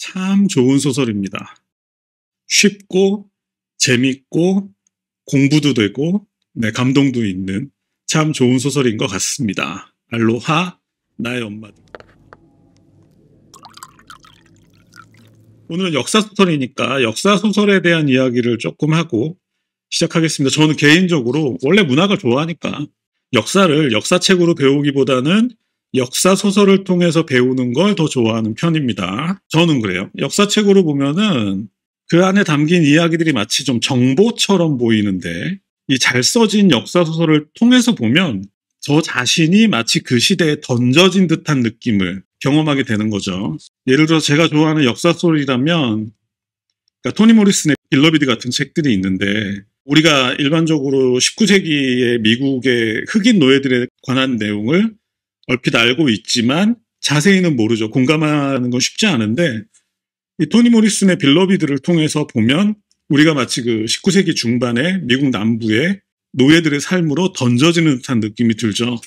참 좋은 소설입니다. 쉽고 재밌고 공부도 되고 감동도 있는 참 좋은 소설인 것 같습니다. 알로하 나의 엄마들. 오늘은 역사소설이니까 역사소설에 대한 이야기를 조금 하고 시작하겠습니다. 저는 개인적으로 원래 문학을 좋아하니까 역사를 역사책으로 배우기보다는 역사소설을 통해서 배우는 걸 더 좋아하는 편입니다. 저는 그래요. 역사책으로 보면은 그 안에 담긴 이야기들이 마치 좀 정보처럼 보이는데 이 잘 써진 역사소설을 통해서 보면 저 자신이 마치 그 시대에 던져진 듯한 느낌을 경험하게 되는 거죠. 예를 들어 제가 좋아하는 역사소설이라면 그러니까 토니 모리슨의 빌러비드 같은 책들이 있는데 우리가 일반적으로 19세기의 미국의 흑인 노예들에 관한 내용을 얼핏 알고 있지만 자세히는 모르죠. 공감하는 건 쉽지 않은데 이 토니 모리슨의 빌러비드를 통해서 보면 우리가 마치 그 19세기 중반에 미국 남부의 노예들의 삶으로 던져지는 듯한 느낌이 들죠.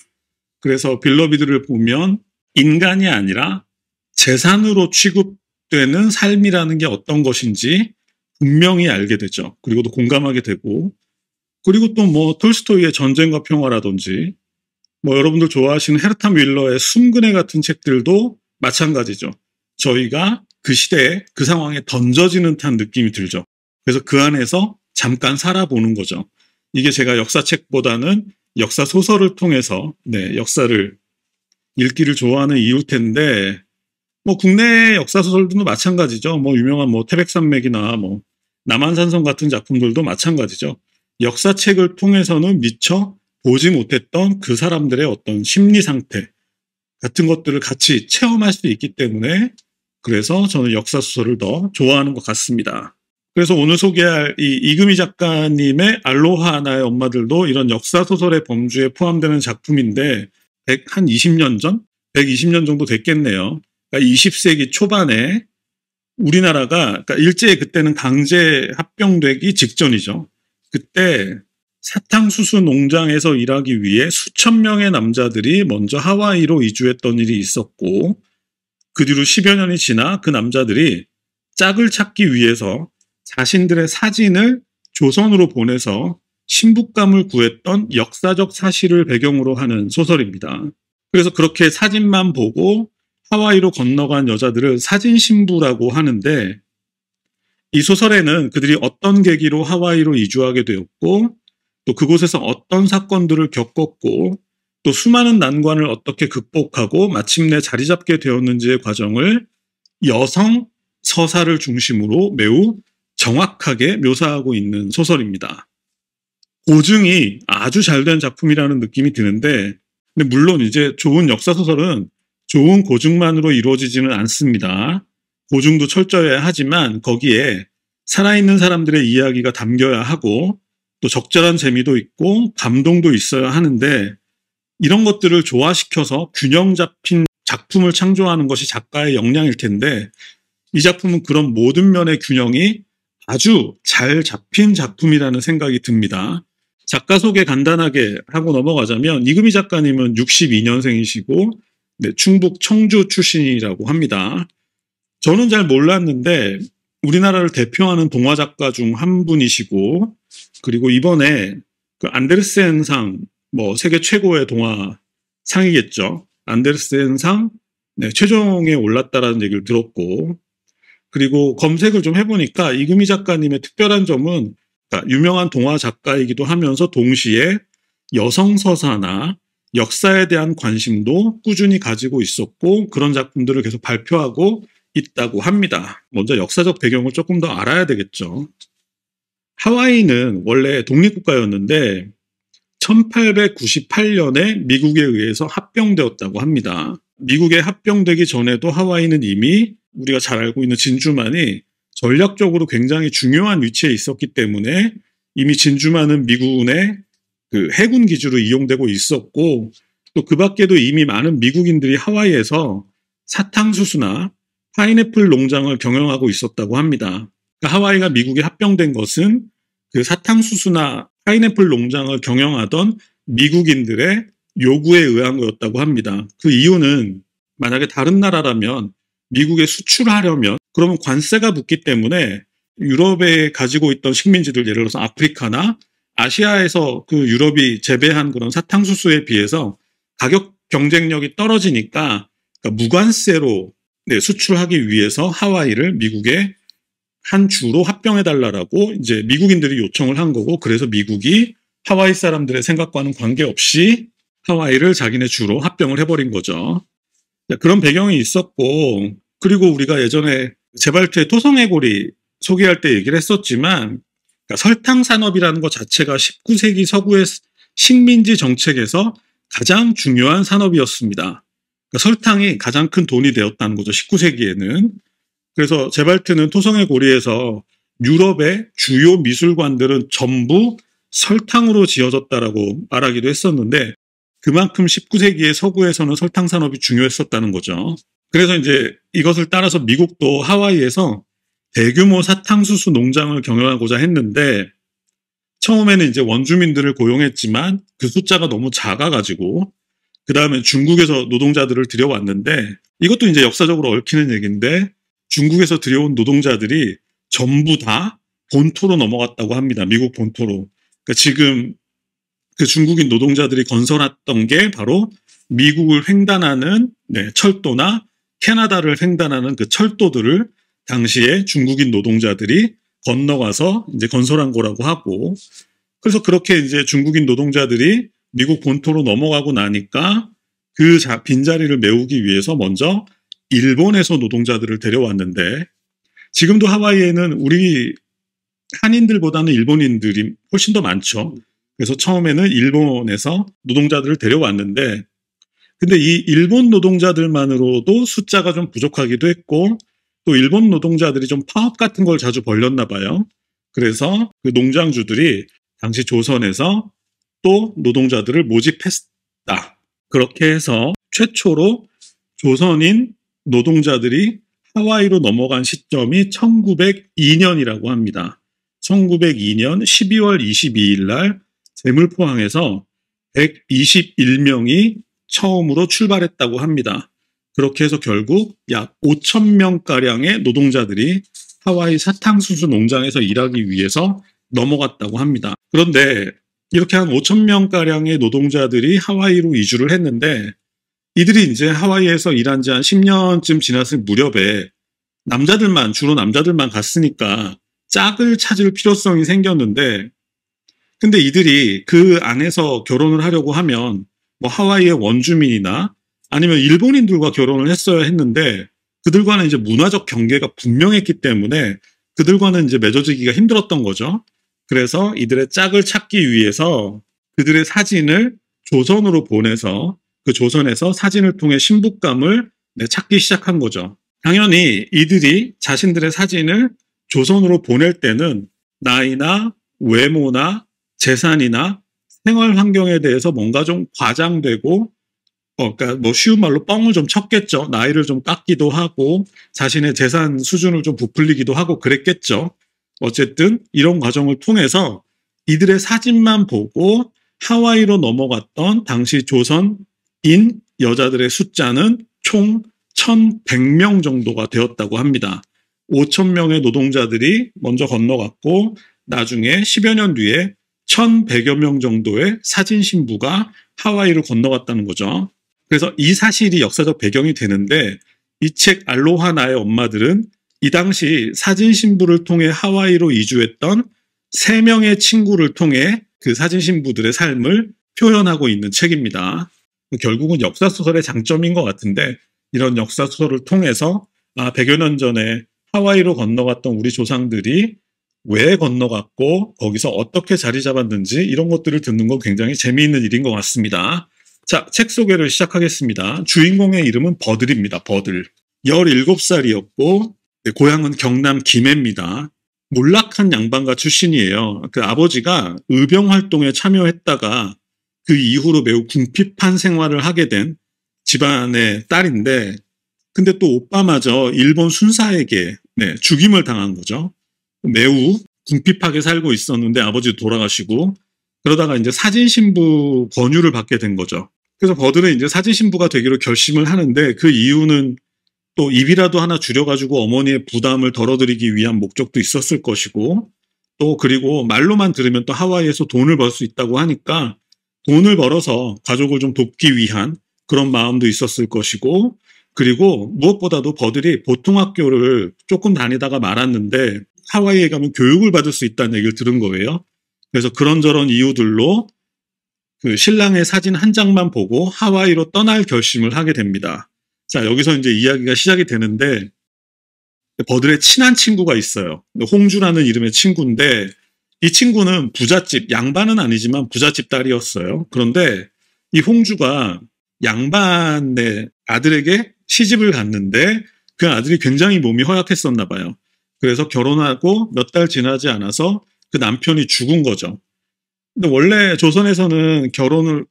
그래서 빌러비드를 보면 인간이 아니라 재산으로 취급되는 삶이라는 게 어떤 것인지 분명히 알게 되죠. 그리고 또 공감하게 되고 그리고 또 뭐 톨스토이의 전쟁과 평화라든지 뭐 여러분들 좋아하시는 헤르타 윌러의 숨근해 같은 책들도 마찬가지죠. 저희가 그 시대에 그 상황에 던져지는 듯한 느낌이 들죠. 그래서 그 안에서 잠깐 살아보는 거죠. 이게 제가 역사책보다는 역사소설을 통해서 역사를 읽기를 좋아하는 이유일 텐데 뭐 국내 역사소설도 마찬가지죠. 뭐 유명한 뭐 태백산맥이나 뭐 남한산성 같은 작품들도 마찬가지죠. 역사책을 통해서는 미처 보지 못했던 그 사람들의 어떤 심리 상태 같은 것들을 같이 체험할 수 있기 때문에 그래서 저는 역사소설을 더 좋아하는 것 같습니다. 그래서 오늘 소개할 이 이금희 작가님의 알로하 나의 엄마들도 이런 역사소설의 범주에 포함되는 작품인데 한 20년 전? 120년 정도 됐겠네요. 그러니까 20세기 초반에 우리나라가 그러니까 일제히 그때는 강제 합병되기 직전이죠. 그때 사탕수수 농장에서 일하기 위해 수천 명의 남자들이 먼저 하와이로 이주했던 일이 있었고 그 뒤로 10여 년이 지나 그 남자들이 짝을 찾기 위해서 자신들의 사진을 조선으로 보내서 신부감을 구했던 역사적 사실을 배경으로 하는 소설입니다. 그래서 그렇게 사진만 보고 하와이로 건너간 여자들을 사진신부라고 하는데 이 소설에는 그들이 어떤 계기로 하와이로 이주하게 되었고 또 그곳에서 어떤 사건들을 겪었고 또 수많은 난관을 어떻게 극복하고 마침내 자리 잡게 되었는지의 과정을 여성 서사를 중심으로 매우 정확하게 묘사하고 있는 소설입니다. 고증이 아주 잘된 작품이라는 느낌이 드는데 근데 물론 이제 좋은 역사소설은 좋은 고증만으로 이루어지지는 않습니다. 고증도 철저해야 하지만 거기에 살아있는 사람들의 이야기가 담겨야 하고 또 적절한 재미도 있고 감동도 있어야 하는데 이런 것들을 조화시켜서 균형 잡힌 작품을 창조하는 것이 작가의 역량일 텐데 이 작품은 그런 모든 면의 균형이 아주 잘 잡힌 작품이라는 생각이 듭니다. 작가 소개 간단하게 하고 넘어가자면 이금희 작가님은 62년생이시고 충북 청주 출신이라고 합니다. 저는 잘 몰랐는데 우리나라를 대표하는 동화 작가 중 한 분이시고 그리고 이번에 그 안데르센상 뭐 세계 최고의 동화 상이겠죠. 안데르센상 최종에 올랐다라는 얘기를 들었고 그리고 검색을 좀 해보니까 이금희 작가님의 특별한 점은 그러니까 유명한 동화 작가이기도 하면서 동시에 여성 서사나 역사에 대한 관심도 꾸준히 가지고 있었고 그런 작품들을 계속 발표하고 있다고 합니다. 먼저 역사적 배경을 조금 더 알아야 되겠죠. 하와이는 원래 독립국가였는데 1898년에 미국에 의해서 합병되었다고 합니다. 미국에 합병되기 전에도 하와이는 이미 우리가 잘 알고 있는 진주만이 전략적으로 굉장히 중요한 위치에 있었기 때문에 이미 진주만은 미군의 그 해군 기지로 이용되고 있었고 또 그 밖에도 이미 많은 미국인들이 하와이에서 사탕수수나 파인애플 농장을 경영하고 있었다고 합니다. 그러니까 하와이가 미국에 합병된 것은 그 사탕수수나 파인애플 농장을 경영하던 미국인들의 요구에 의한 거였다고 합니다. 그 이유는 만약에 다른 나라라면 미국에 수출하려면 그러면 관세가 붙기 때문에 유럽에 가지고 있던 식민지들 예를 들어서 아프리카나 아시아에서 그 유럽이 재배한 그런 사탕수수에 비해서 가격 경쟁력이 떨어지니까 그러니까 무관세로 수출하기 위해서 하와이를 미국의 한 주로 합병해달라고 이제 미국인들이 요청을 한 거고 그래서 미국이 하와이 사람들의 생각과는 관계없이 하와이를 자기네 주로 합병을 해버린 거죠. 그런 배경이 있었고 그리고 우리가 예전에 제발트의 토성해골이 소개할 때 얘기를 했었지만 그러니까 설탕 산업이라는 것 자체가 19세기 서구의 식민지 정책에서 가장 중요한 산업이었습니다. 그러니까 설탕이 가장 큰 돈이 되었다는 거죠. 19세기에는. 그래서 제발트는 토성의 고리에서 유럽의 주요 미술관들은 전부 설탕으로 지어졌다라고 말하기도 했었는데 그만큼 19세기의 서구에서는 설탕 산업이 중요했었다는 거죠. 그래서 이제 이것을 따라서 미국도 하와이에서 대규모 사탕수수 농장을 경영하고자 했는데 처음에는 이제 원주민들을 고용했지만 그 숫자가 너무 작아가지고 그 다음에 중국에서 노동자들을 들여왔는데 이것도 이제 역사적으로 얽히는 얘기인데 중국에서 들여온 노동자들이 전부 다 본토로 넘어갔다고 합니다. 미국 본토로. 그러니까 지금 그 중국인 노동자들이 건설했던 게 바로 미국을 횡단하는 철도나 캐나다를 횡단하는 그 철도들을 당시에 중국인 노동자들이 건너가서 이제 건설한 거라고 하고 그래서 그렇게 이제 중국인 노동자들이 미국 본토로 넘어가고 나니까 그 빈자리를 메우기 위해서 먼저 일본에서 노동자들을 데려왔는데 지금도 하와이에는 우리 한인들보다는 일본인들이 훨씬 더 많죠. 그래서 처음에는 일본에서 노동자들을 데려왔는데 근데 이 일본 노동자들만으로도 숫자가 좀 부족하기도 했고 또 일본 노동자들이 좀 파업 같은 걸 자주 벌렸나 봐요. 그래서 그 농장주들이 당시 조선에서 또 노동자들을 모집했다. 그렇게 해서 최초로 조선인 노동자들이 하와이로 넘어간 시점이 1902년이라고 합니다. 1902년 12월 22일 날 제물포항에서 121명이 처음으로 출발했다고 합니다. 그렇게 해서 결국 약 5,000명가량의 노동자들이 하와이 사탕수수 농장에서 일하기 위해서 넘어갔다고 합니다. 그런데 이렇게 한 5,000명가량의 노동자들이 하와이로 이주를 했는데 이들이 이제 하와이에서 일한 지 한 10년쯤 지났을 무렵에 주로 남자들만 갔으니까 짝을 찾을 필요성이 생겼는데 근데 이들이 그 안에서 결혼을 하려고 하면 뭐 하와이의 원주민이나 아니면 일본인들과 결혼을 했어야 했는데 그들과는 이제 문화적 경계가 분명했기 때문에 그들과는 이제 맺어지기가 힘들었던 거죠. 그래서 이들의 짝을 찾기 위해서 그들의 사진을 조선으로 보내서 그 조선에서 사진을 통해 신부감을 찾기 시작한 거죠. 당연히 이들이 자신들의 사진을 조선으로 보낼 때는 나이나 외모나 재산이나 생활 환경에 대해서 뭔가 좀 과장되고 그러니까 뭐 쉬운 말로 뻥을 좀 쳤겠죠. 나이를 좀 깎기도 하고 자신의 재산 수준을 좀 부풀리기도 하고 그랬겠죠. 어쨌든 이런 과정을 통해서 이들의 사진만 보고 하와이로 넘어갔던 당시 조선인 여자들의 숫자는 총 1,100명 정도가 되었다고 합니다. 5,000명의 노동자들이 먼저 건너갔고 나중에 10여 년 뒤에 1,100여 명 정도의 사진 신부가 하와이로 건너갔다는 거죠. 그래서 이 사실이 역사적 배경이 되는데 이 책 알로하 나의 엄마들은 이 당시 사진 신부를 통해 하와이로 이주했던 3명의 친구를 통해 그 사진 신부들의 삶을 표현하고 있는 책입니다. 결국은 역사소설의 장점인 것 같은데 이런 역사소설을 통해서 100여 년 전에 하와이로 건너갔던 우리 조상들이 왜 건너갔고 거기서 어떻게 자리 잡았는지 이런 것들을 듣는 건 굉장히 재미있는 일인 것 같습니다. 자, 책 소개를 시작하겠습니다. 주인공의 이름은 버들입니다. 버들. 17살이었고 고향은 경남 김해입니다. 몰락한 양반가 출신이에요. 그 아버지가 의병 활동에 참여했다가 그 이후로 매우 궁핍한 생활을 하게 된 집안의 딸인데 근데 또 오빠마저 일본 순사에게 죽임을 당한 거죠. 매우 궁핍하게 살고 있었는데 아버지도 돌아가시고 그러다가 이제 사진 신부 권유를 받게 된 거죠. 그래서 버들은 이제 사진 신부가 되기로 결심을 하는데 그 이유는 또 입이라도 하나 줄여가지고 어머니의 부담을 덜어드리기 위한 목적도 있었을 것이고, 또 그리고 말로만 들으면 또 하와이에서 돈을 벌 수 있다고 하니까 돈을 벌어서 가족을 좀 돕기 위한 그런 마음도 있었을 것이고, 그리고 무엇보다도 버들이 보통 학교를 조금 다니다가 말았는데 하와이에 가면 교육을 받을 수 있다는 얘기를 들은 거예요. 그래서 그런저런 이유들로 그 신랑의 사진 한 장만 보고 하와이로 떠날 결심을 하게 됩니다. 자, 여기서 이제 이야기가 시작이 되는데, 버들의 친한 친구가 있어요. 홍주라는 이름의 친구인데, 이 친구는 부잣집, 양반은 아니지만 부잣집 딸이었어요. 그런데 이 홍주가 양반의 아들에게 시집을 갔는데 그 아들이 굉장히 몸이 허약했었나 봐요. 그래서 결혼하고 몇 달 지나지 않아서 그 남편이 죽은 거죠. 근데 원래 조선에서는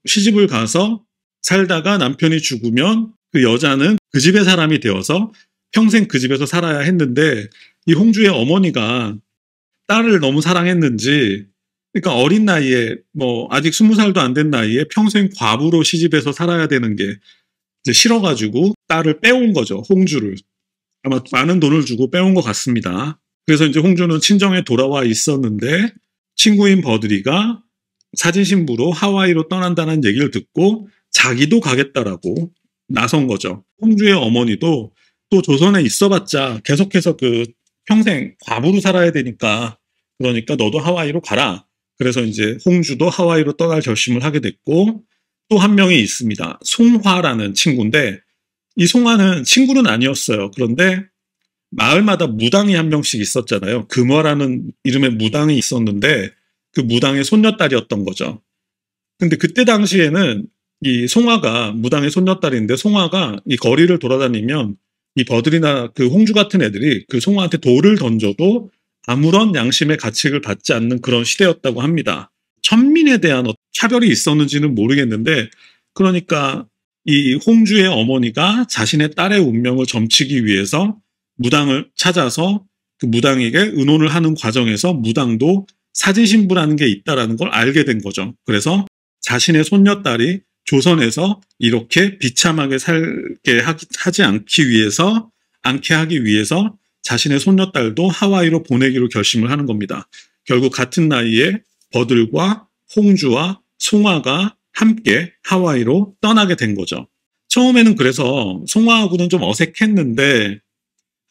시집을 가서 살다가 남편이 죽으면 그 여자는 그 집의 사람이 되어서 평생 그 집에서 살아야 했는데, 이 홍주의 어머니가 딸을 너무 사랑했는지, 그러니까 어린 나이에, 아직 20살도 안 된 나이에 평생 과부로 시집해서 살아야 되는 게 이제 싫어가지고 딸을 빼온 거죠, 홍주를. 아마 많은 돈을 주고 빼온 것 같습니다. 그래서 이제 홍주는 친정에 돌아와 있었는데, 친구인 버드리가 사진신부로 하와이로 떠난다는 얘기를 듣고 자기도 가겠다라고 나선 거죠. 홍주의 어머니도 또 조선에 있어봤자 계속해서 평생 과부로 살아야 되니까, 그러니까 너도 하와이로 가라. 그래서 이제 홍주도 하와이로 떠날 결심을 하게 됐고, 또 한 명이 있습니다. 송화라는 친구인데, 이 송화는 친구는 아니었어요. 그런데 마을마다 무당이 한 명씩 있었잖아요. 금화라는 이름의 무당이 있었는데 그 무당의 손녀딸이었던 거죠. 근데 그때 당시에는 이 송화가 무당의 손녀딸인데, 송화가 이 거리를 돌아다니면 이 버들이나 그 홍주 같은 애들이 그 송화한테 돌을 던져도 아무런 양심의 가책을 받지 않는 그런 시대였다고 합니다. 천민에 대한 차별이 있었는지는 모르겠는데, 그러니까 이 홍주의 어머니가 자신의 딸의 운명을 점치기 위해서 무당을 찾아서 그 무당에게 의논을 하는 과정에서 무당도 사진신부라는 게 있다라는 걸 알게 된 거죠. 그래서 자신의 손녀딸이 조선에서 이렇게 비참하게 살게 하지 않게 하기 위해서 자신의 손녀딸도 하와이로 보내기로 결심을 하는 겁니다. 결국 같은 나이에 버들과 홍주와 송화가 함께 하와이로 떠나게 된 거죠. 처음에는 그래서 송화하고는 좀 어색했는데,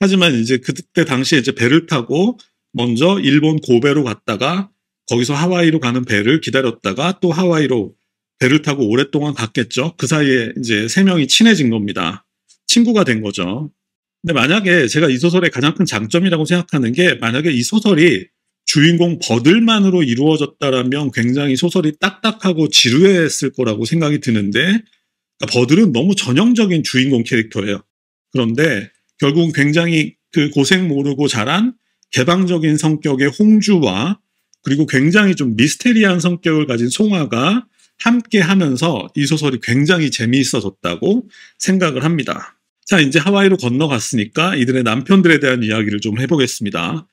하지만 이제 그때 당시에 이제 배를 타고 먼저 일본 고베로 갔다가 거기서 하와이로 가는 배를 기다렸다가 또 하와이로 배를 타고 오랫동안 갔겠죠. 그 사이에 이제 세 명이 친해진 겁니다. 친구가 된 거죠. 근데 만약에 제가 이 소설의 가장 큰 장점이라고 생각하는 게, 만약에 이 소설이 주인공 버들만으로 이루어졌다라면 굉장히 소설이 딱딱하고 지루했을 거라고 생각이 드는데, 그러니까 버들은 너무 전형적인 주인공 캐릭터예요. 그런데 결국은 굉장히 그 고생 모르고 자란 개방적인 성격의 홍주와 그리고 굉장히 좀 미스테리한 성격을 가진 송화가 함께 하면서 이 소설이 굉장히 재미있어졌다고 생각을 합니다. 자, 이제 하와이로 건너갔으니까 이들의 남편들에 대한 이야기를 좀 해보겠습니다.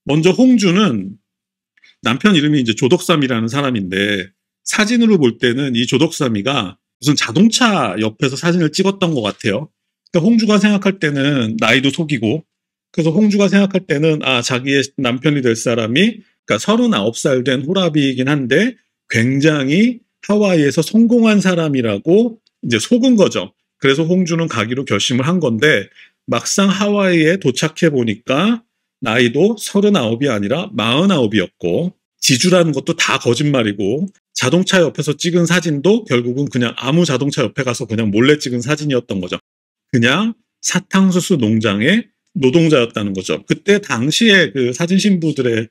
먼저 홍주는 남편 이름이 이제 조덕삼이라는 사람인데, 사진으로 볼 때는 이 조덕삼이가 무슨 자동차 옆에서 사진을 찍었던 것 같아요. 그러니까 홍주가 생각할 때는 나이도 속이고, 그래서 홍주가 생각할 때는 자기의 남편이 될 사람이 그러니까 39살 된 호랍이긴 한데 굉장히 하와이에서 성공한 사람이라고 이제 속은 거죠. 그래서 홍주는 가기로 결심을 한 건데, 막상 하와이에 도착해 보니까 나이도 39이 아니라 49이었고, 지주라는 것도 다 거짓말이고, 자동차 옆에서 찍은 사진도 결국은 그냥 아무 자동차 옆에 가서 그냥 몰래 찍은 사진이었던 거죠. 그냥 사탕수수 농장의 노동자였다는 거죠. 그때 당시에 그 사진 신부들의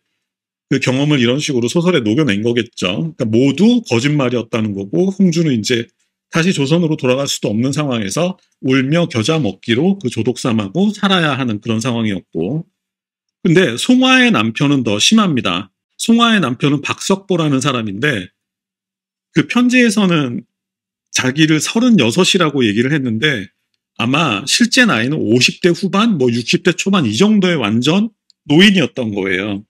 그 경험을 이런 식으로 소설에 녹여낸 거겠죠. 그러니까 모두 거짓말이었다는 거고, 홍주는 이제 다시 조선으로 돌아갈 수도 없는 상황에서 울며 겨자 먹기로 그 조독삼하고 살아야 하는 그런 상황이었고, 근데 송화의 남편은 더 심합니다. 송화의 남편은 박석보라는 사람인데, 그 편지에서는 자기를 36이라고 얘기를 했는데 아마 실제 나이는 50대 후반, 60대 초반 이 정도의 완전 노인이었던 거예요.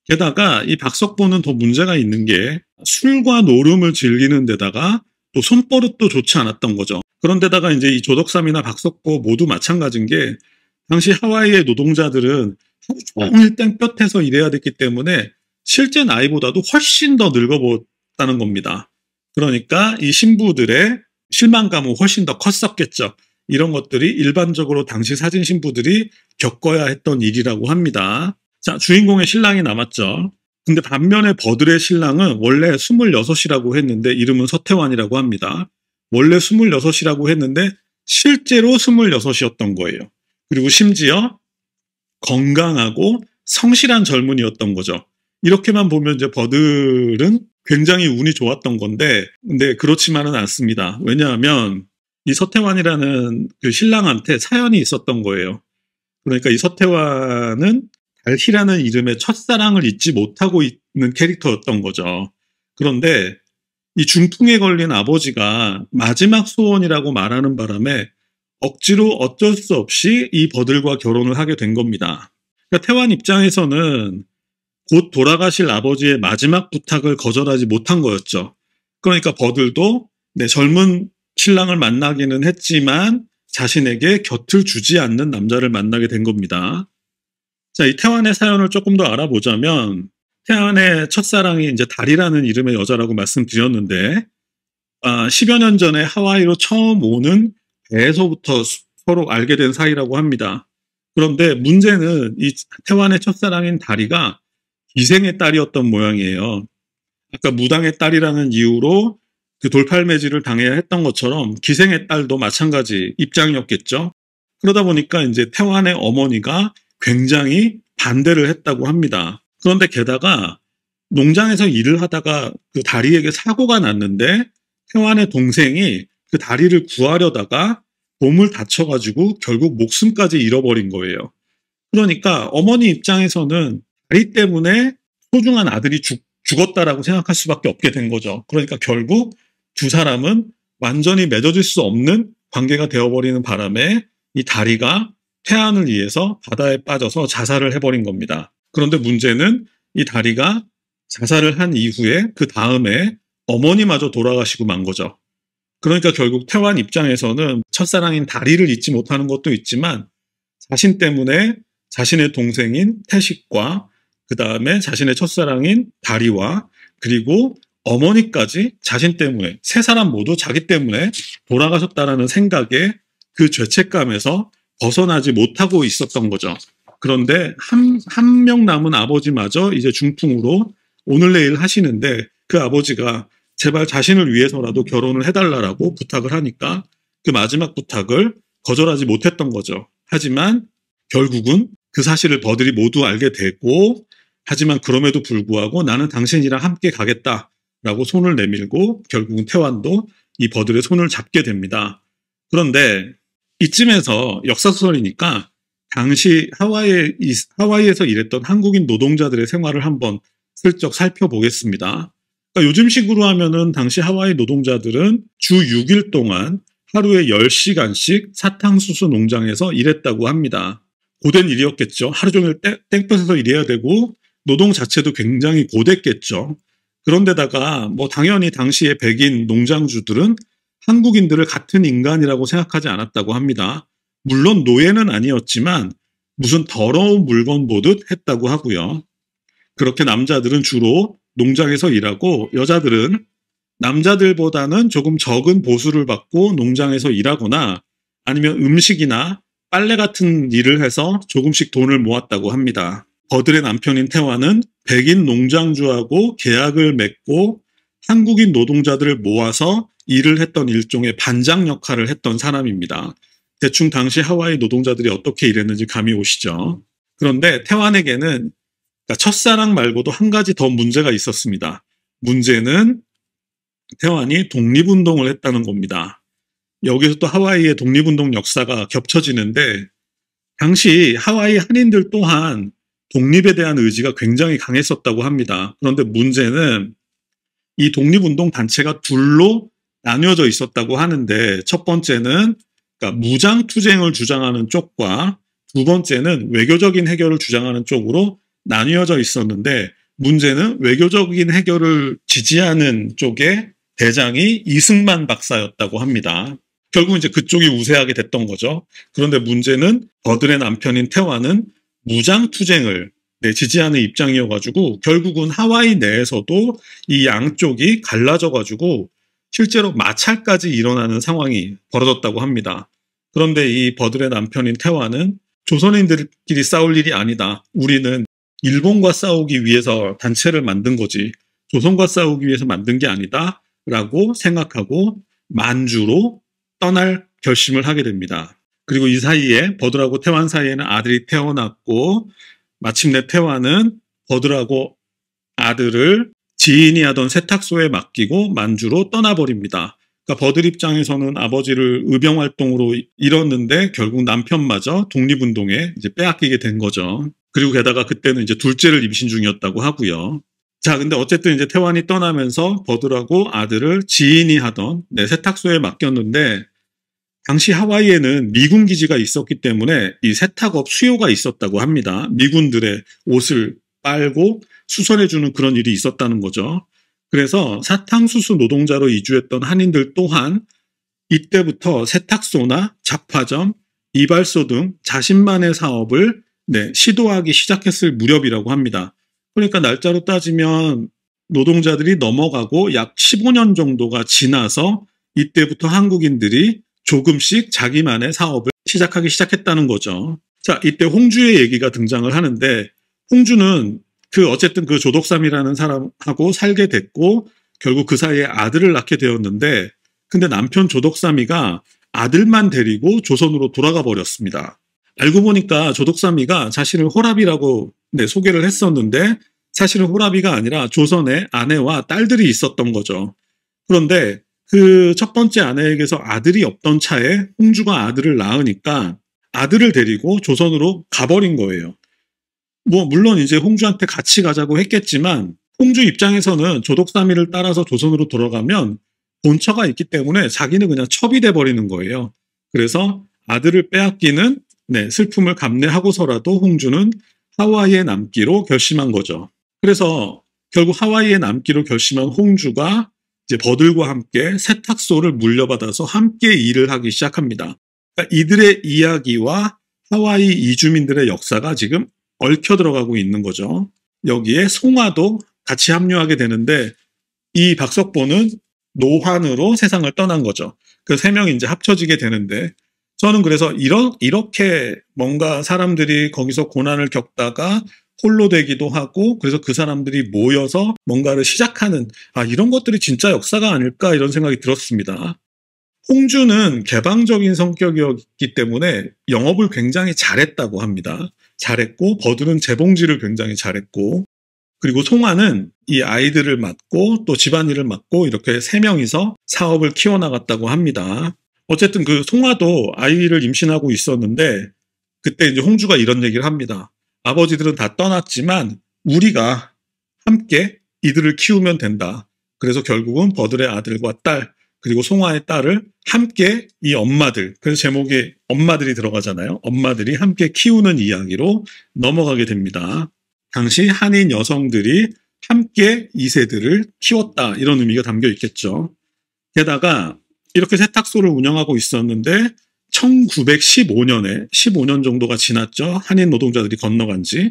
게다가 이 박석보는 더 문제가 있는 게 술과 노름을 즐기는 데다가 또 손버릇도 좋지 않았던 거죠. 그런데다가 이제 이 조덕삼이나 박석보 모두 마찬가지인 게 당시 하와이의 노동자들은 하루 종일 땡볕에서 일해야 됐기 때문에 실제 나이보다도 훨씬 더 늙어보았다는 겁니다. 그러니까 이 신부들의 실망감은 훨씬 더 컸었겠죠. 이런 것들이 일반적으로 당시 사진 신부들이 겪어야 했던 일이라고 합니다. 자, 주인공의 신랑이 남았죠. 근데 반면에 버들의 신랑은 원래 26이라고 했는데 이름은 서태환이라고 합니다. 원래 26이라고 했는데 실제로 26이었던 거예요. 그리고 심지어 건강하고 성실한 젊은이였던 거죠. 이렇게만 보면 이제 버들은 굉장히 운이 좋았던 건데, 근데 그렇지만은 않습니다. 왜냐하면 이 서태환이라는 그 신랑한테 사연이 있었던 거예요. 그러니까 이 서태환은 달희라는 이름의 첫사랑을 잊지 못하고 있는 캐릭터였던 거죠. 그런데 이 중풍에 걸린 아버지가 마지막 소원이라고 말하는 바람에 억지로 어쩔 수 없이 이 버들과 결혼을 하게 된 겁니다. 그러니까 태환 입장에서는 곧 돌아가실 아버지의 마지막 부탁을 거절하지 못한 거였죠. 그러니까 버들도 젊은 신랑을 만나기는 했지만 자신에게 곁을 주지 않는 남자를 만나게 된 겁니다. 자, 이 태환의 사연을 조금 더 알아보자면 태환의 첫사랑이 이제 달이라는 이름의 여자라고 말씀드렸는데 10여 년 전에 하와이로 처음 오는 배에서부터 서로 알게 된 사이라고 합니다. 그런데 문제는 이 태환의 첫사랑인 달이가 기생의 딸이었던 모양이에요. 아까 무당의 딸이라는 이유로 그 돌팔매질을 당해야 했던 것처럼 기생의 딸도 마찬가지 입장이었겠죠. 그러다 보니까 이제 태환의 어머니가 굉장히 반대를 했다고 합니다. 그런데 게다가 농장에서 일을 하다가 그 다리에게 사고가 났는데 태환의 동생이 그 다리를 구하려다가 몸을 다쳐가지고 결국 목숨까지 잃어버린 거예요. 그러니까 어머니 입장에서는 다리 때문에 소중한 아들이 죽었다라고 생각할 수밖에 없게 된 거죠. 그러니까 결국 두 사람은 완전히 맺어질 수 없는 관계가 되어버리는 바람에 이 다리가 태환을 위해서 바다에 빠져서 자살을 해버린 겁니다. 그런데 문제는 이 다리가 자살을 한 이후에 그 다음에 어머니마저 돌아가시고 만 거죠. 그러니까 결국 태환 입장에서는 첫사랑인 다리를 잊지 못하는 것도 있지만 자신 때문에 자신의 동생인 태식과 그 다음에 자신의 첫사랑인 다리와 그리고 어머니까지 자신 때문에 세 사람 모두 자기 때문에 돌아가셨다라는 생각에 그 죄책감에서 벗어나지 못하고 있었던 거죠. 그런데 한 명 남은 아버지마저 이제 중풍으로 오늘 내일 하시는데 그 아버지가 제발 자신을 위해서라도 결혼을 해달라고 부탁을 하니까 그 마지막 부탁을 거절하지 못했던 거죠. 하지만 결국은 그 사실을 버들이 모두 알게 되고 하지만 그럼에도 불구하고 나는 당신이랑 함께 가겠다라고 손을 내밀고 결국은 태환도 이 버들의 손을 잡게 됩니다. 그런데 이쯤에서 역사소설이니까 당시 하와이에서 일했던 한국인 노동자들의 생활을 한번 슬쩍 살펴보겠습니다. 그러니까 요즘식으로 하면은 당시 하와이 노동자들은 주 6일 동안 하루에 10시간씩 사탕수수 농장에서 일했다고 합니다. 고된 일이었겠죠. 하루 종일 땡볕에서 일해야 되고 노동 자체도 굉장히 고됐겠죠. 그런데다가 당연히 당시의 백인 농장주들은 한국인들을 같은 인간이라고 생각하지 않았다고 합니다. 물론 노예는 아니었지만 무슨 더러운 물건 보듯 했다고 하고요. 그렇게 남자들은 주로 농장에서 일하고 여자들은 남자들보다는 조금 적은 보수를 받고 농장에서 일하거나 아니면 음식이나 빨래 같은 일을 해서 조금씩 돈을 모았다고 합니다. 버들의 남편인 태환은 백인 농장주하고 계약을 맺고 한국인 노동자들을 모아서 일을 했던 일종의 반장 역할을 했던 사람입니다. 대충 당시 하와이 노동자들이 어떻게 일했는지 감이 오시죠? 그런데 태환에게는 그러니까 첫사랑 말고도 한 가지 더 문제가 있었습니다. 문제는 태환이 독립운동을 했다는 겁니다. 여기서 또 하와이의 독립운동 역사가 겹쳐지는데 당시 하와이 한인들 또한 독립에 대한 의지가 굉장히 강했었다고 합니다. 그런데 문제는 이 독립운동 단체가 둘로 나뉘어져 있었다고 하는데 첫 번째는 그러니까 무장투쟁을 주장하는 쪽과 두 번째는 외교적인 해결을 주장하는 쪽으로 나뉘어져 있었는데 문제는 외교적인 해결을 지지하는 쪽에 대장이 이승만 박사였다고 합니다. 결국 이제 그쪽이 우세하게 됐던 거죠. 그런데 문제는 버들의 남편인 태화는 무장투쟁을 지지하는 입장이어가지고 결국은 하와이 내에서도 이 양쪽이 갈라져가지고 실제로 마찰까지 일어나는 상황이 벌어졌다고 합니다. 그런데 이 버들의 남편인 태화는 조선인들끼리 싸울 일이 아니다. 우리는 일본과 싸우기 위해서 단체를 만든 거지 조선과 싸우기 위해서 만든 게 아니다 라고 생각하고 만주로 떠날 결심을 하게 됩니다. 그리고 이 사이에 버들하고 태완 사이에는 아들이 태어났고 마침내 태완은 버들하고 아들을 지인이 하던 세탁소에 맡기고 만주로 떠나버립니다. 그러니까 버들 입장에서는 아버지를 의병활동으로 잃었는데 결국 남편마저 독립운동에 이제 빼앗기게 된 거죠. 그리고 게다가 그때는 이제 둘째를 임신 중이었다고 하고요. 자, 근데 어쨌든 이제 태완이 떠나면서 버들하고 아들을 지인이 하던 세탁소에 맡겼는데 당시 하와이에는 미군 기지가 있었기 때문에 이 세탁업 수요가 있었다고 합니다. 미군들의 옷을 빨고 수선해주는 그런 일이 있었다는 거죠. 그래서 사탕수수 노동자로 이주했던 한인들 또한 이때부터 세탁소나 잡화점, 이발소 등 자신만의 사업을 시도하기 시작했을 무렵이라고 합니다. 그러니까 날짜로 따지면 노동자들이 넘어가고 약 15년 정도가 지나서 이때부터 한국인들이 조금씩 자기만의 사업을 시작하기 시작했다는 거죠. 자, 이때 홍주의 얘기가 등장을 하는데 홍주는 어쨌든 그 조덕삼이라는 사람하고 살게 됐고 결국 그 사이에 아들을 낳게 되었는데 근데 남편 조덕삼이가 아들만 데리고 조선으로 돌아가 버렸습니다. 알고 보니까 조덕삼이가 자신을 호랍이라고 소개를 했었는데 사실은 호랍이가 아니라 조선에 아내와 딸들이 있었던 거죠. 그런데 그 첫 번째 아내에게서 아들이 없던 차에 홍주가 아들을 낳으니까 아들을 데리고 조선으로 가버린 거예요. 물론 이제 홍주한테 같이 가자고 했겠지만 홍주 입장에서는 조덕삼이를 따라서 조선으로 돌아가면 본처가 있기 때문에 자기는 그냥 첩이 돼버리는 거예요. 그래서 아들을 빼앗기는 슬픔을 감내하고서라도 홍주는 하와이에 남기로 결심한 거죠. 그래서 결국 하와이에 남기로 결심한 홍주가 이제 버들과 함께 세탁소를 물려받아서 함께 일을 하기 시작합니다. 그러니까 이들의 이야기와 하와이 이주민들의 역사가 지금 얽혀 들어가고 있는 거죠. 여기에 송화도 같이 합류하게 되는데 이 박석보는 노환으로 세상을 떠난 거죠. 그 세 명이 이제 합쳐지게 되는데 저는 그래서 이렇게 뭔가 사람들이 거기서 고난을 겪다가 홀로 되기도 하고 그래서 그 사람들이 모여서 뭔가를 시작하는 이런 것들이 진짜 역사가 아닐까 이런 생각이 들었습니다. 홍주는 개방적인 성격이었기 때문에 영업을 굉장히 잘했다고 합니다. 잘했고 버들은 재봉질을 굉장히 잘했고 그리고 송화는 이 아이들을 맡고 또 집안일을 맡고 이렇게 세 명이서 사업을 키워나갔다고 합니다. 어쨌든 그 송화도 아이를 임신하고 있었는데 그때 이제 홍주가 이런 얘기를 합니다. 아버지들은 다 떠났지만 우리가 함께 이들을 키우면 된다. 그래서 결국은 버들의 아들과 딸 그리고 송화의 딸을 함께 이 엄마들, 그래서 제목에 엄마들이 들어가잖아요. 엄마들이 함께 키우는 이야기로 넘어가게 됩니다. 당시 한인 여성들이 함께 2세들을 키웠다 이런 의미가 담겨 있겠죠. 게다가 이렇게 세탁소를 운영하고 있었는데 1915년에 15년 정도가 지났죠. 한인 노동자들이 건너간 지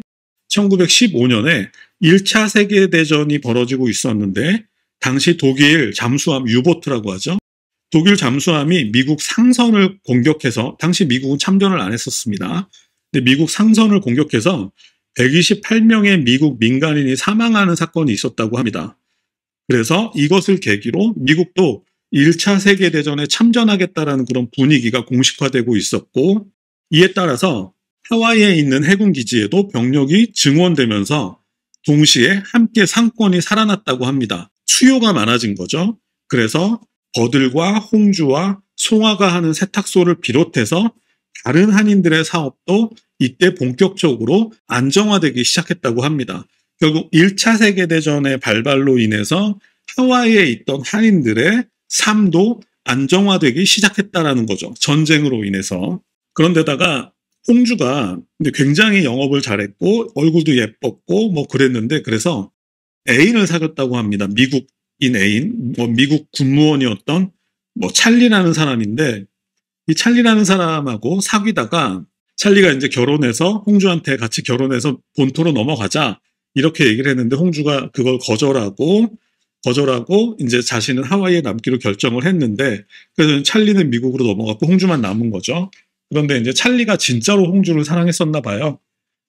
1915년에 1차 세계대전이 벌어지고 있었는데 당시 독일 잠수함 유보트라고 하죠. 독일 잠수함이 미국 상선을 공격해서 당시 미국은 참전을 안 했었습니다. 근데 미국 상선을 공격해서 128명의 미국 민간인이 사망하는 사건이 있었다고 합니다. 그래서 이것을 계기로 미국도 1차 세계대전에 참전하겠다라는 그런 분위기가 공식화되고 있었고 이에 따라서 하와이에 있는 해군기지에도 병력이 증원되면서 동시에 함께 상권이 살아났다고 합니다. 수요가 많아진 거죠. 그래서 버들과 홍주와 송화가 하는 세탁소를 비롯해서 다른 한인들의 사업도 이때 본격적으로 안정화되기 시작했다고 합니다. 결국 1차 세계대전의 발발로 인해서 하와이에 있던 한인들의 삶도 안정화되기 시작했다라는 거죠. 전쟁으로 인해서. 그런데다가 홍주가 굉장히 영업을 잘했고 얼굴도 예뻤고 뭐 그랬는데 그래서 애인을 사귀었다고 합니다. 미국 애인, 미국 군무원이었던 찰리라는 사람인데, 이 찰리라는 사람하고 사귀다가 찰리가 이제 결혼해서 홍주한테 같이 결혼해서 본토로 넘어가자 이렇게 얘기를 했는데 홍주가 그걸 거절하고 이제 자신은 하와이에 남기로 결정을 했는데, 그래서 찰리는 미국으로 넘어갔고 홍주만 남은 거죠. 그런데 이제 찰리가 진짜로 홍주를 사랑했었나 봐요.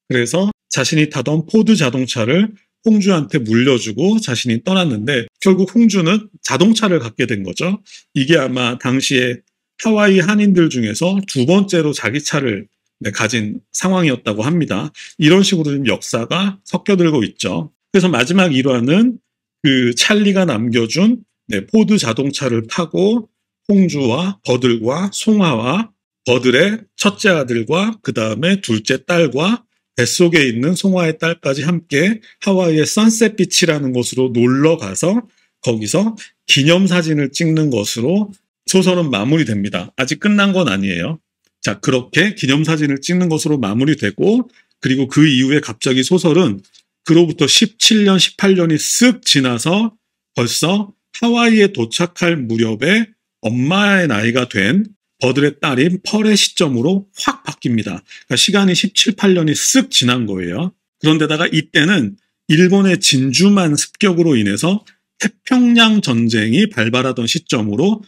그래서 자신이 타던 포드 자동차를 홍주한테 물려주고 자신이 떠났는데, 결국 홍주는 자동차를 갖게 된 거죠. 이게 아마 당시에 하와이 한인들 중에서 두 번째로 자기 차를 가진 상황이었다고 합니다. 이런 식으로 좀 역사가 섞여들고 있죠. 그래서 마지막 일화는 그 찰리가 남겨준 포드 자동차를 타고 홍주와 버들과 송아와 버들의 첫째 아들과 그 다음에 둘째 딸과 뱃속에 있는 송아의 딸까지 함께 하와이의 선셋 비치라는 곳으로 놀러 가서 거기서 기념사진을 찍는 것으로 소설은 마무리됩니다. 아직 끝난 건 아니에요. 자, 그렇게 기념사진을 찍는 것으로 마무리되고, 그리고 그 이후에 갑자기 소설은 그로부터 17년, 18년이 쓱 지나서 벌써 하와이에 도착할 무렵에 엄마의 나이가 된 버들의 딸인 펄의 시점으로 확 바뀝니다. 그러니까 시간이 17, 18년이 쓱 지난 거예요. 그런데다가 이때는 일본의 진주만 습격으로 인해서 태평양 전쟁이 발발하던 시점으로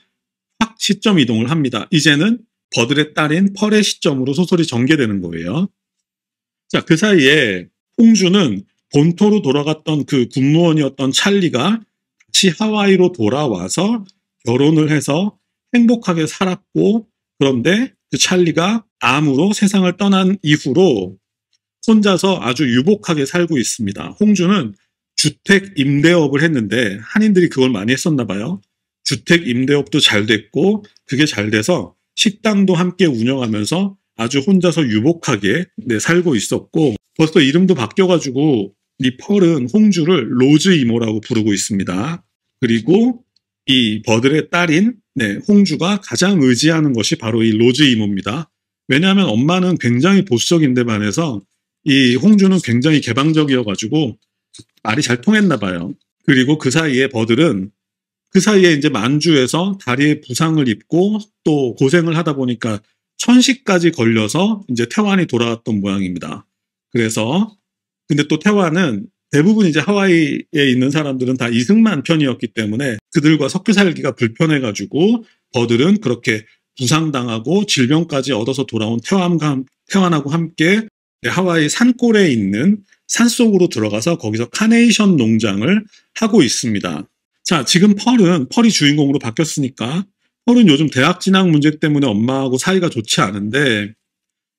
확 시점 이동을 합니다. 이제는 버들의 딸인 펄의 시점으로 소설이 전개되는 거예요. 자, 그 사이에 홍주는 본토로 돌아갔던 그 군무원이었던 찰리가 다시 하와이로 돌아와서 결혼을 해서 행복하게 살았고, 그런데 그 찰리가 암으로 세상을 떠난 이후로 혼자서 아주 유복하게 살고 있습니다. 홍주는 주택 임대업을 했는데 한인들이 그걸 많이 했었나 봐요. 주택 임대업도 잘 됐고, 그게 잘 돼서 식당도 함께 운영하면서 아주 혼자서 유복하게 살고 있었고, 벌써 이름도 바뀌어가지고 이 펄은 홍주를 로즈 이모라고 부르고 있습니다. 그리고 이 버들의 딸인 홍주가 가장 의지하는 것이 바로 이 로즈 이모입니다. 왜냐하면 엄마는 굉장히 보수적인데 반해서 이 홍주는 굉장히 개방적이어가지고 말이 잘 통했나 봐요. 그리고 그 사이에 버들은 그 사이에 이제 만주에서 다리에 부상을 입고 또 고생을 하다 보니까 천식까지 걸려서 이제 태완이 돌아왔던 모양입니다. 그래서 근데 또 태완은 대부분 이제 하와이에 있는 사람들은 다 이승만 편이었기 때문에 그들과 섞여 살기가 불편해가지고 버들은 그렇게 부상당하고 질병까지 얻어서 돌아온 태완하고 함께 하와이 산골에 있는 산속으로 들어가서 거기서 카네이션 농장을 하고 있습니다. 자, 지금 펄이 주인공으로 바뀌었으니까 펄은 요즘 대학 진학 문제 때문에 엄마하고 사이가 좋지 않은데,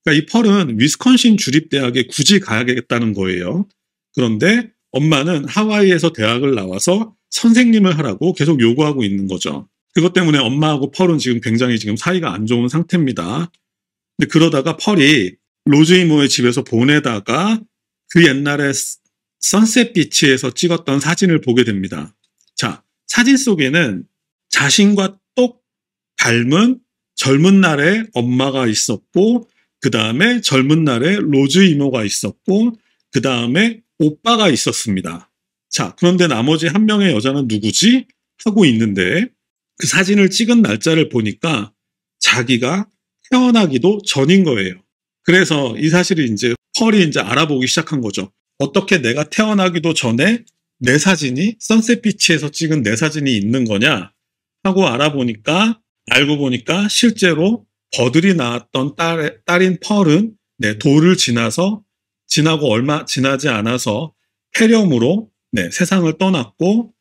그러니까 이 펄은 위스콘신 주립대학에 굳이 가야겠다는 거예요. 그런데 엄마는 하와이에서 대학을 나와서 선생님을 하라고 계속 요구하고 있는 거죠. 그것 때문에 엄마하고 펄은 지금 굉장히 지금 사이가 안 좋은 상태입니다. 근데 그러다가 펄이 로즈 이모의 집에서 보내다가 그 옛날에 선셋 비치에서 찍었던 사진을 보게 됩니다. 자, 사진 속에는 자신과 똑 닮은 젊은 날의 엄마가 있었고, 그 다음에 젊은 날에 로즈 이모가 있었고, 그 다음에 오빠가 있었습니다. 자, 그런데 나머지 한 명의 여자는 누구지? 하고 있는데 그 사진을 찍은 날짜를 보니까 자기가 태어나기도 전인 거예요. 그래서 이 사실을 이제 펄이 이제 알아보기 시작한 거죠. 어떻게 내가 태어나기도 전에 내 사진이 선셋 비치에서 찍은 내 사진이 있는 거냐 하고 알고 보니까 실제로 버들이 낳았던 딸인 펄은 돌을 지나고 얼마 지나지 않아서 폐렴으로 세상을 떠났고,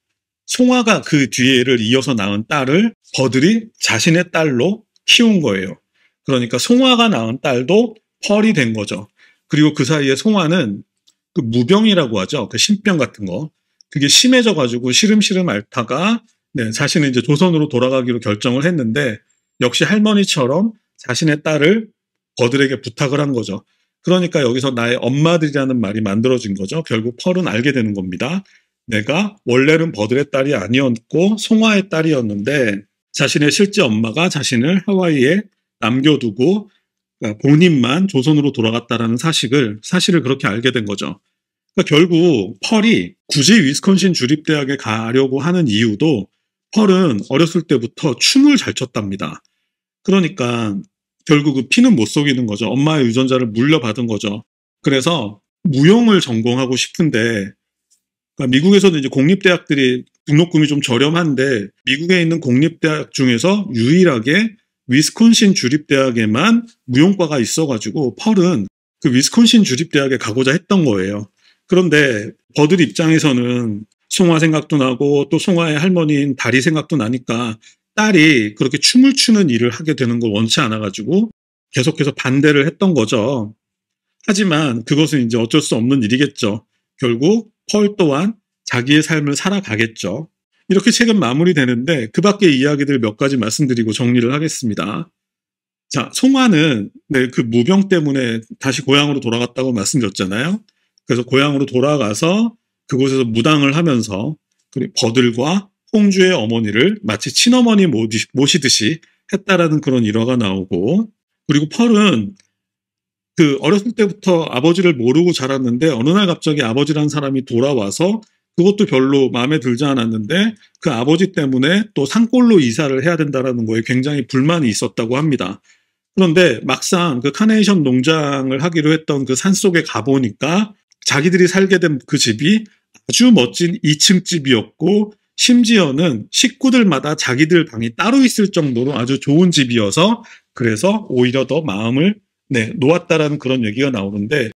송아가 그 뒤에를 이어서 낳은 딸을 버들이 자신의 딸로 키운 거예요. 그러니까 송아가 낳은 딸도 펄이 된 거죠. 그리고 그 사이에 송아는 그 무병이라고 하죠. 그 신병 같은 거. 그게 심해져가지고 시름시름 앓다가 자신은 이제 조선으로 돌아가기로 결정을 했는데, 역시 할머니처럼 자신의 딸을 버들에게 부탁을 한 거죠. 그러니까 여기서 나의 엄마들이라는 말이 만들어진 거죠. 결국 펄은 알게 되는 겁니다. 내가 원래는 버들의 딸이 아니었고 송아의 딸이었는데 자신의 실제 엄마가 자신을 하와이에 남겨두고 본인만 조선으로 돌아갔다라는 사실을 그렇게 알게 된 거죠. 그러니까 결국 펄이 굳이 위스콘신 주립대학에 가려고 하는 이유도 펄은 어렸을 때부터 춤을 잘 췄답니다. 그러니까 결국 그 피는 못 속이는 거죠. 엄마의 유전자를 물려받은 거죠. 그래서 무용을 전공하고 싶은데, 그러니까 미국에서도 이제 공립대학들이 등록금이 좀 저렴한데 미국에 있는 공립대학 중에서 유일하게 위스콘신 주립대학에만 무용과가 있어가지고 펄은 그 위스콘신 주립대학에 가고자 했던 거예요. 그런데 버들 입장에서는 송아 생각도 나고 또 송아의 할머니인 다리 생각도 나니까 딸이 그렇게 춤을 추는 일을 하게 되는 걸 원치 않아가지고 계속해서 반대를 했던 거죠. 하지만 그것은 이제 어쩔 수 없는 일이겠죠. 결국 펄 또한 자기의 삶을 살아가겠죠. 이렇게 책은 마무리되는데 그 밖의 이야기들 몇 가지 말씀드리고 정리를 하겠습니다. 자, 송아는 그 무병 때문에 다시 고향으로 돌아갔다고 말씀드렸잖아요. 그래서 고향으로 돌아가서 그곳에서 무당을 하면서 그리고 버들과 홍주의 어머니를 마치 친어머니 모시듯이 했다라는 그런 일화가 나오고, 그리고 펄은 그 어렸을 때부터 아버지를 모르고 자랐는데 어느 날 갑자기 아버지란 사람이 돌아와서 그것도 별로 마음에 들지 않았는데 그 아버지 때문에 또 산골로 이사를 해야 된다라는 거에 굉장히 불만이 있었다고 합니다. 그런데 막상 그 카네이션 농장을 하기로 했던 그 산속에 가보니까 자기들이 살게 된 그 집이 아주 멋진 2층 집이었고 심지어는 식구들마다 자기들 방이 따로 있을 정도로 아주 좋은 집이어서 그래서 오히려 더 마음을 놓았다라는 그런 얘기가 나오는데,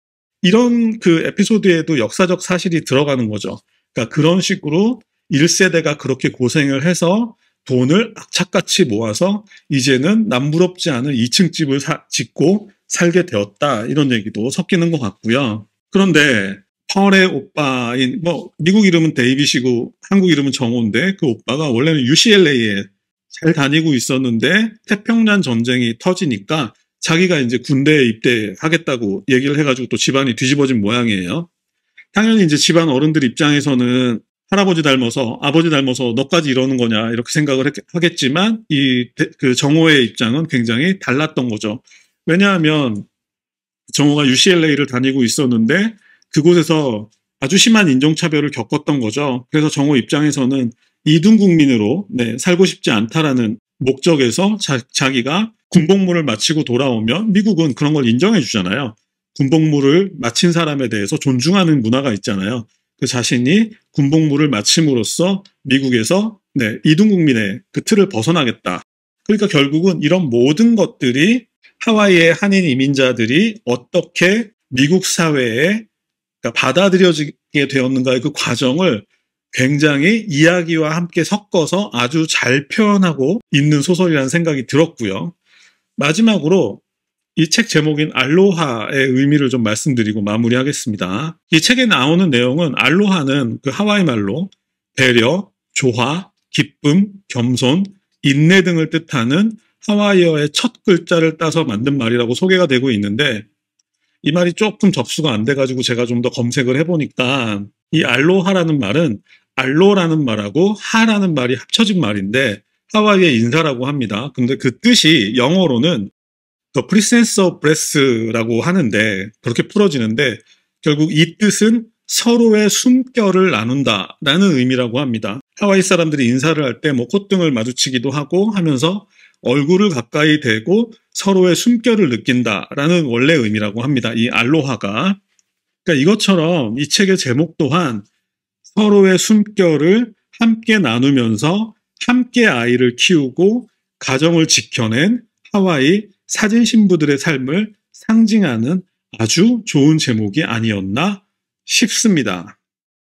이런 그 에피소드에도 역사적 사실이 들어가는 거죠. 그러니까 그런 식으로 1세대가 그렇게 고생을 해서 돈을 악착같이 모아서 이제는 남부럽지 않은 2층 집을 짓고 살게 되었다, 이런 얘기도 섞이는 것 같고요. 그런데 펄의 오빠인 미국 이름은 데이빗이고 한국 이름은 정호인데 그 오빠가 원래는 UCLA에 잘 다니고 있었는데 태평양 전쟁이 터지니까 자기가 이제 군대에 입대하겠다고 얘기를 해가지고 또 집안이 뒤집어진 모양이에요. 당연히 이제 집안 어른들 입장에서는 할아버지 닮아서 아버지 닮아서 너까지 이러는 거냐 이렇게 생각을 하겠지만 그 정호의 입장은 굉장히 달랐던 거죠. 왜냐하면 정호가 UCLA를 다니고 있었는데 그곳에서 아주 심한 인종차별을 겪었던 거죠. 그래서 정호 입장에서는 이등국민으로 살고 싶지 않다라는 목적에서 자기가 군복무를 마치고 돌아오면 미국은 그런 걸 인정해 주잖아요. 군복무를 마친 사람에 대해서 존중하는 문화가 있잖아요. 그 자신이 군복무를 마침으로써 미국에서 이등국민의 그 틀을 벗어나겠다. 그러니까 결국은 이런 모든 것들이 하와이의 한인 이민자들이 어떻게 미국 사회에 받아들여지게 되었는가의 그 과정을 굉장히 이야기와 함께 섞어서 아주 잘 표현하고 있는 소설이라는 생각이 들었고요. 마지막으로 이 책 제목인 알로하의 의미를 좀 말씀드리고 마무리하겠습니다. 이 책에 나오는 내용은 알로하는 그 하와이 말로 배려, 조화, 기쁨, 겸손, 인내 등을 뜻하는 하와이어의 첫 글자를 따서 만든 말이라고 소개가 되고 있는데, 이 말이 조금 접수가 안 돼가지고 제가 좀 더 검색을 해보니까 이 알로하라는 말은 알로라는 말하고 하라는 말이 합쳐진 말인데 하와이의 인사라고 합니다. 근데 그 뜻이 영어로는 The Presence of Breath라고 하는데 그렇게 풀어지는데 결국 이 뜻은 서로의 숨결을 나눈다라는 의미라고 합니다. 하와이 사람들이 인사를 할 때 콧등을 마주치기도 하고 하면서 얼굴을 가까이 대고 서로의 숨결을 느낀다라는 원래 의미라고 합니다. 이 알로하가. 그러니까 이것처럼 이 책의 제목 또한 서로의 숨결을 함께 나누면서 함께 아이를 키우고 가정을 지켜낸 하와이 사진 신부들의 삶을 상징하는 아주 좋은 제목이 아니었나 싶습니다.